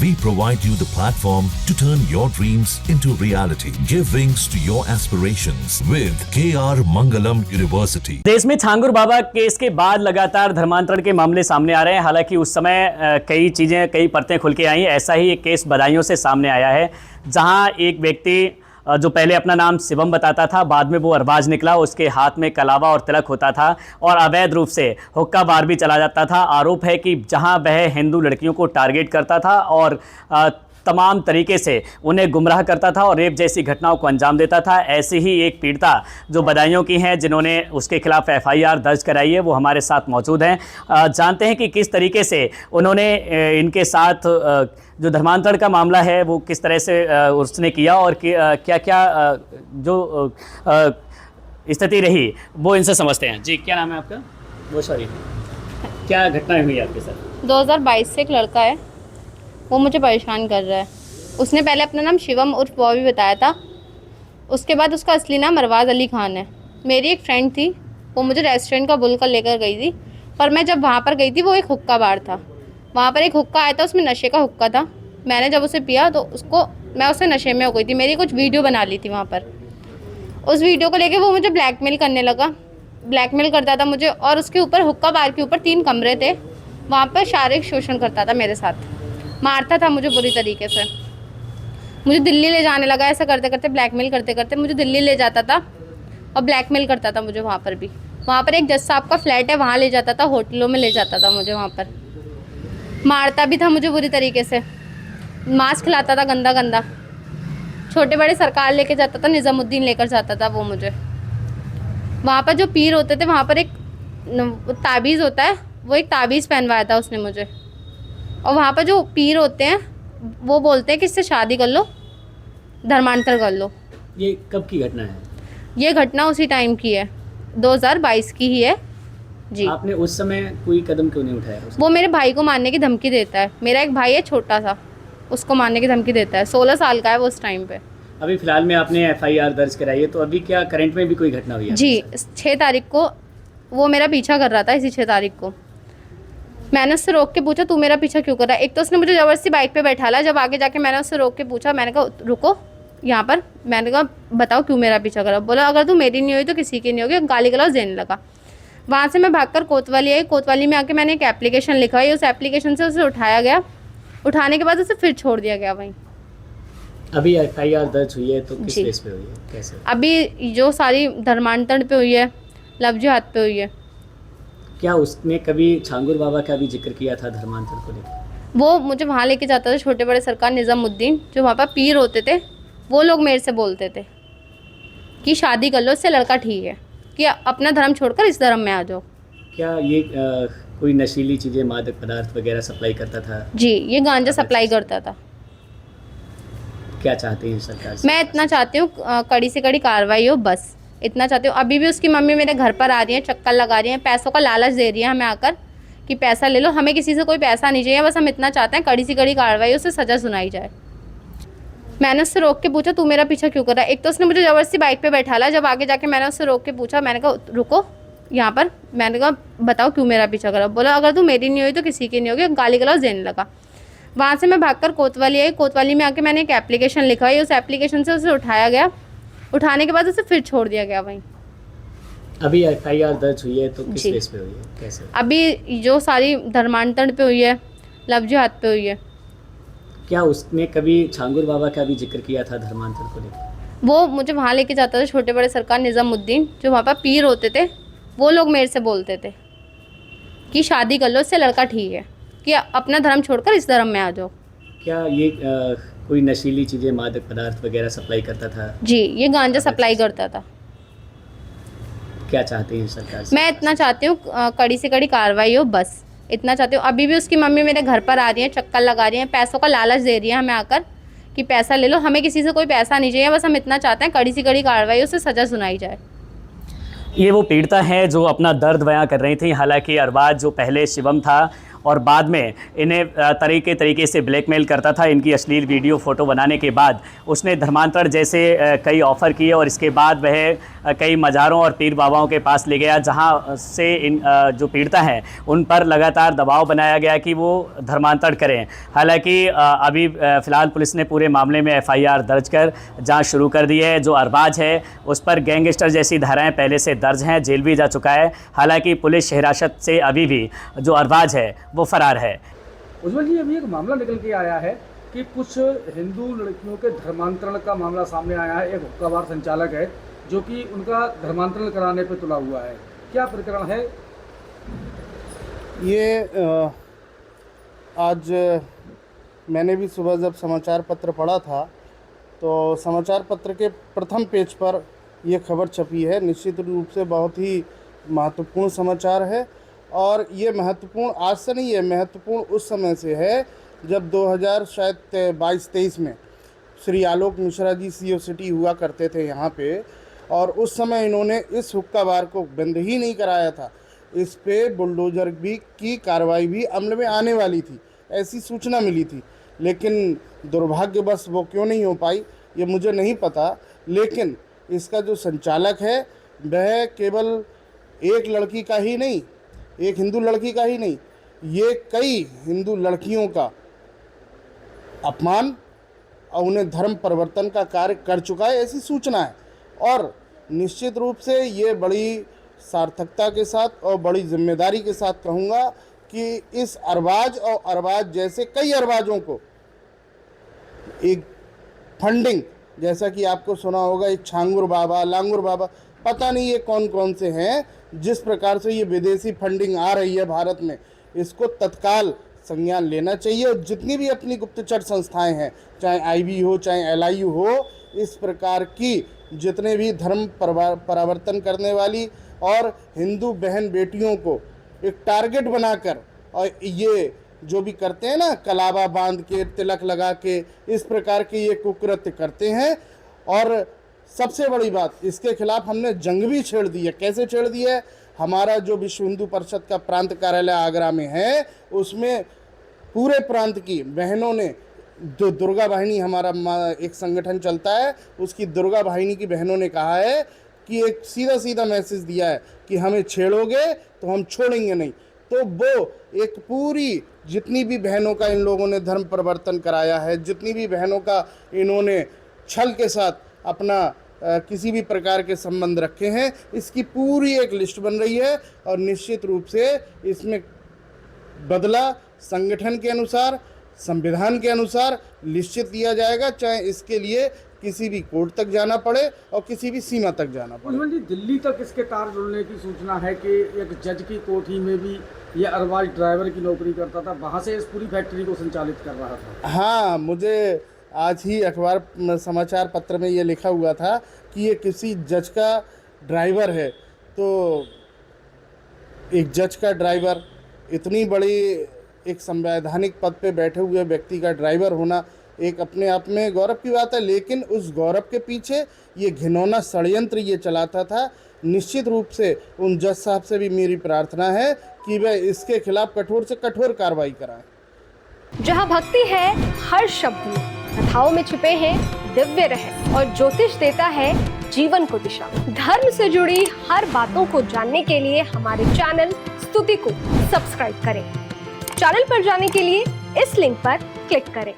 We provide you the platform to turn your dreams into reality. Give wings to your aspirations with KR Mangalam University. देश में छांगुर बाबा case के बाद लगातार धर्मांतरण के मामले सामने आ रहे हैं। हालांकि उस समय कई परतें खुल के आई। ऐसा ही एक केस बदायूं से सामने आया है, जहां एक व्यक्ति जो पहले अपना नाम शिवम बताता था, बाद में वो अरबाज निकला। उसके हाथ में कलावा और तिलक होता था और अवैध रूप से हुक्का बार भी चला जाता था। आरोप है कि जहां वह हिंदू लड़कियों को टारगेट करता था और तमाम तरीके से उन्हें गुमराह करता था और रेप जैसी घटनाओं को अंजाम देता था। ऐसी ही एक पीड़िता जो बदायूं की हैं, जिन्होंने उसके खिलाफ FIR दर्ज कराई है, वो हमारे साथ मौजूद हैं। जानते हैं कि किस तरीके से उन्होंने इनके साथ जो धर्मांतरण का मामला है वो किस तरह से उसने किया और क्या क्या जो स्थिति रही वो इनसे समझते हैं। जी, क्या नाम है आपका? वो सॉरी, क्या घटनाएं हुई आपके साथ? 2022 से एक लड़का है, वो मुझे परेशान कर रहा है। उसने पहले अपना नाम शिवम उर्फ बॉबी बताया था। उसके बाद उसका असली नाम अरबाज अली खान है। मेरी एक फ्रेंड थी, वो मुझे रेस्टोरेंट का बुल कर लेकर गई थी, पर मैं जब वहाँ पर गई थी वो एक हुक्का बार था। वहाँ पर एक हुक्का आया था, उसमें नशे का हुक्का था। मैंने जब उसे पिया तो मैं उससे नशे में हो गई थी। मेरी कुछ वीडियो बना ली थी वहाँ पर। उस वीडियो को लेके वो मुझे ब्लैकमेल करने लगा। ब्लैकमेल करता था मुझे, और उसके ऊपर हुक्का बार के ऊपर 3 कमरे थे, वहाँ पर शारीरिक शोषण करता था मेरे साथ। मारता था मुझे बुरी तरीके से। मुझे दिल्ली ले जाने लगा। ऐसा करते करते, ब्लैकमेल करते करते मुझे दिल्ली ले जाता था और ब्लैकमेल करता था मुझे। वहाँ पर भी, वहाँ पर एक जज साहब का फ्लैट है, वहाँ ले जाता था, होटलों में ले जाता था मुझे। वहाँ पर मारता भी था मुझे बुरी तरीके से। मांस खिलाता था गंदा गंदा। छोटे बड़े सरकार लेके जाता था, निज़ामुद्दीन लेकर जाता था वो मुझे। वहाँ पर जो पीर होते थे, वहाँ पर एक ताबीज़ होता है, वो एक ताबीज़ पहनवाया था उसने मुझे। और वहाँ पर जो पीर होते हैं वो बोलते हैं कि इससे शादी कर लो, धर्मांतर कर लो। ये कब की घटना है? ये घटना उसी टाइम की है, 2022 की ही है जी। आपने उस समय कोई कदम क्यों नहीं उठाया? वो मेरे भाई को मारने की धमकी देता है। मेरा एक भाई है छोटा सा, उसको मारने की धमकी देता है। 16 साल का है वो उस टाइम पे। अभी फिलहाल में आपने FIR दर्ज कराई है, तो अभी क्या करंट में भी कोई घटना हुई है? जी, 6 तारीख को वो मेरा पीछा कर रहा था। इसी 6 तारीख को मैंने उससे रोक के पूछा, तू मेरा पीछा क्यों कर रहा है? एक तो उसने मुझे ज़बरदस्ती बाइक पे बैठा लिया। जब आगे जाके मैंने उससे रोक के पूछा, मैंने कहा रुको यहाँ पर, मैंने कहा बताओ क्यों मेरा पीछा कर रहा? बोला अगर तू मेरी नहीं हुई तो किसी की नहीं होगी। गाली गलौज देने लगा। वहाँ से मैं भागकर कोतवाली आई। कोतवाली में आके मैंने एक एप्लीकेशन लिखवाई। उस एप्लीकेशन से उसे उठाया गया। उठाने के बाद उसे फिर छोड़ दिया गया वहीं। अभी FIR दर्ज हुई है, तो किस केस पे हुई है, कैसे? अभी जो सारी धर्मांतरण पे हुई है, लव जिहाद पे हुई है। क्या उसने कभी छांगुर बाबा का भी जिक्र किया था धर्मांतर को लेकर? वो मुझे वहाँ लेके जाता था, छोटे बड़े सरकार निज़ामुद्दीन, जो वहाँ पर पीर होते थे, वो लोग मेरे से बोलते थे कि शादी कर लो, इससे लड़का ठीक है, कि अपना धर्म छोड़कर इस धर्म में आ जाओ। क्या ये कोई नशीली चीज़ें, मादक पदार्थ वगैरह सप्लाई करता था? जी, ये गांजा सप्लाई करता था। क्या चाहते हैं सरकार से? मैं इतना चाहती हूँ कड़ी से कड़ी कार्रवाई हो, बस इतना चाहती हूँ। अभी भी उसकी मम्मी मेरे घर पर आ रही है, चक्कर लगा रही हैं, पैसों का लालच दे रही है हमें आकर कि पैसा ले लो। हमें किसी से कोई पैसा नहीं चाहिए, बस हम इतना चाहते हैं कड़ी से कड़ी कार्रवाई, उससे सज़ा सुनाई जाए। मैंने उससे रोक के पूछा, तू मेरा पीछा क्यों कर रहा है? एक तो उसने मुझे ज़बरदस्ती बाइक पे बैठा लिया। जब आगे जाके मैंने उससे रोक के पूछा, मैंने कहा रुको यहाँ पर, मैंने कहा बताओ क्यों मेरा पीछा कर रहा? बोला अगर तू मेरी नहीं हुई तो किसी की नहीं होगी। गाली गलौज देने लगा। वहाँ से मैं भागकर कोतवाली आई। कोतवाली में आके मैंने एक एप्लीकेशन लिखवाई। उस एप्लीकेशन से उसे उठाया गया। उठाने के बाद उसे फिर छोड़ दिया गया वहीं। अभी FIR दर्ज हुई है, तो किस केस पे हुई है, कैसे? अभी जो सारी धर्मांतरण पे हुई है, लव जिहाद पे हुई है। क्या उसने कभी छांगुर बाबा का भी जिक्र किया था धर्मांतर को लेकर? वो मुझे वहाँ लेके जाता था, छोटे बड़े सरकार निज़ामुद्दीन, जो वहाँ पर पीर होते थे, वो लोग मेरे से बोलते थे कि शादी कर लो, इससे लड़का ठीक है, कि अपना धर्म छोड़कर इस धर्म में आ जाओ। क्या ये कोई नशीली चीज़ें, मादक पदार्थ वगैरह सप्लाई करता था? जी, ये गांजा सप्लाई करता था। क्या चाहते हैं सरकार से? मैं इतना चाहती हूँ कड़ी से कड़ी कार्रवाई हो, बस इतना चाहती हूँ। अभी भी उसकी मम्मी मेरे घर पर आ रही है, चक्कर लगा रही हैं, पैसों का लालच दे रही है हमें आकर कि पैसा ले लो। हमें किसी से कोई पैसा नहीं चाहिए, बस हम इतना चाहते हैं कड़ी से कड़ी कार्रवाई, उससे सज़ा सुनाई जाए। ये वो पीड़िता है जो अपना दर्द बयां कर रही थी। हालांकि अरबाज जो पहले शिवम था और बाद में इन्हें तरीके से ब्लैकमेल करता था। इनकी अश्लील वीडियो फ़ोटो बनाने के बाद उसने धर्मांतरण जैसे कई ऑफ़र किए और इसके बाद वह कई मज़ारों और पीर बाबाओं के पास ले गया, जहां से इन जो पीड़िता हैं उन पर लगातार दबाव बनाया गया कि वो धर्मांतरण करें। हालांकि अभी फ़िलहाल पुलिस ने पूरे मामले में FIR दर्ज कर जांच शुरू कर दी है। जो अरबाज है उस पर गैंगस्टर जैसी धाराएं पहले से दर्ज हैं, जेल भी जा चुका है। हालांकि पुलिस हिरासत से अभी भी जो अरबाज है वो फरार है। उज्ज्वल जी, अभी एक मामला निकल के आया है कि कुछ हिंदू लड़कियों के धर्मांतरण का मामला सामने आया है। एक हुक्का बार संचालक है जो कि उनका धर्मांतरण कराने पर तुला हुआ है। क्या प्रकरण है ये? आज मैंने भी सुबह जब समाचार पत्र पढ़ा था तो समाचार पत्र के प्रथम पेज पर यह खबर छपी है। निश्चित रूप से बहुत ही महत्वपूर्ण समाचार है और ये महत्वपूर्ण आज से नहीं है, महत्वपूर्ण उस समय से है जब 2022-23 में श्री आलोक मिश्रा जी CO सिटी हुआ करते थे यहाँ पे, और उस समय इन्होंने इस हुक्का बार को बंद ही नहीं कराया था। इस पे बुलडोजर भी की कार्रवाई भी अमल में आने वाली थी, ऐसी सूचना मिली थी, लेकिन दुर्भाग्यवश वो क्यों नहीं हो पाई ये मुझे नहीं पता। लेकिन इसका जो संचालक है वह केवल एक लड़की का ही नहीं, एक हिंदू लड़की का ही नहीं, ये कई हिंदू लड़कियों का अपमान और उन्हें धर्म परिवर्तन का कार्य कर चुका है, ऐसी सूचना है। और निश्चित रूप से ये बड़ी सार्थकता के साथ और बड़ी जिम्मेदारी के साथ कहूँगा कि इस अरबाज और अरबाज जैसे कई अरबाजों को एक फंडिंग, जैसा कि आपको सुना होगा एक छांगुर बाबा, लांगुर बाबा, पता नहीं ये कौन कौन से हैं, जिस प्रकार से ये विदेशी फंडिंग आ रही है भारत में, इसको तत्काल संज्ञान लेना चाहिए। और जितनी भी अपनी गुप्तचर संस्थाएं हैं, चाहे IB हो चाहे LIU हो, इस प्रकार की जितने भी धर्म परिवर्तन करने वाली और हिंदू बहन बेटियों को एक टारगेट बनाकर और ये जो भी करते हैं ना, कलावा बांध के, तिलक लगा के, इस प्रकार के ये कुकृत्य करते हैं। और सबसे बड़ी बात, इसके खिलाफ हमने जंग भी छेड़ दी है। कैसे छेड़ दी है? हमारा जो विश्व हिंदू परिषद का प्रांत कार्यालय आगरा में है, उसमें पूरे प्रांत की बहनों ने, जो दुर्गा वाहिनी हमारा एक संगठन चलता है, उसकी दुर्गा वाहिनी की बहनों ने कहा है कि एक सीधा सीधा मैसेज दिया है कि हमें छेड़ोगे तो हम छोड़ेंगे नहीं। तो वो एक पूरी जितनी भी बहनों का इन लोगों ने धर्म परिवर्तन कराया है, जितनी भी बहनों का इन्होंने छल के साथ अपना किसी भी प्रकार के संबंध रखे हैं, इसकी पूरी एक लिस्ट बन रही है। और निश्चित रूप से इसमें बदला संगठन के अनुसार, संविधान के अनुसार निश्चित दिया जाएगा, चाहे इसके लिए किसी भी कोर्ट तक जाना पड़े और किसी भी सीमा तक जाना पड़े। उज्ज्वल जी, दिल्ली तक इसके तार जुड़ने की सूचना है कि एक जज की कोठी में भी ये अरबाज ड्राइवर की नौकरी करता था, वहाँ से इस पूरी फैक्ट्री को संचालित कर रहा था। हाँ, मुझे आज ही अखबार समाचार पत्र में ये लिखा हुआ था कि ये किसी जज का ड्राइवर है। तो एक जज का ड्राइवर, इतनी बड़ी एक संवैधानिक पद पे बैठे हुए व्यक्ति का ड्राइवर होना एक अपने आप में गौरव की बात है। लेकिन उस गौरव के पीछे ये घिनौना षड्यंत्र ये चलाता था। निश्चित रूप से उन जज साहब से भी मेरी प्रार्थना है कि वह इसके खिलाफ कठोर से कठोर कार्रवाई कराएं। जहां भक्ति है हर शब्द में, कथाओं में छुपे हैं दिव्य रहस्य और ज्योतिष देता है जीवन को दिशा। धर्म से जुड़ी हर बातों को जानने के लिए हमारे चैनल स्तुति को सब्सक्राइब करें। चैनल पर जाने के लिए इस लिंक पर क्लिक करें।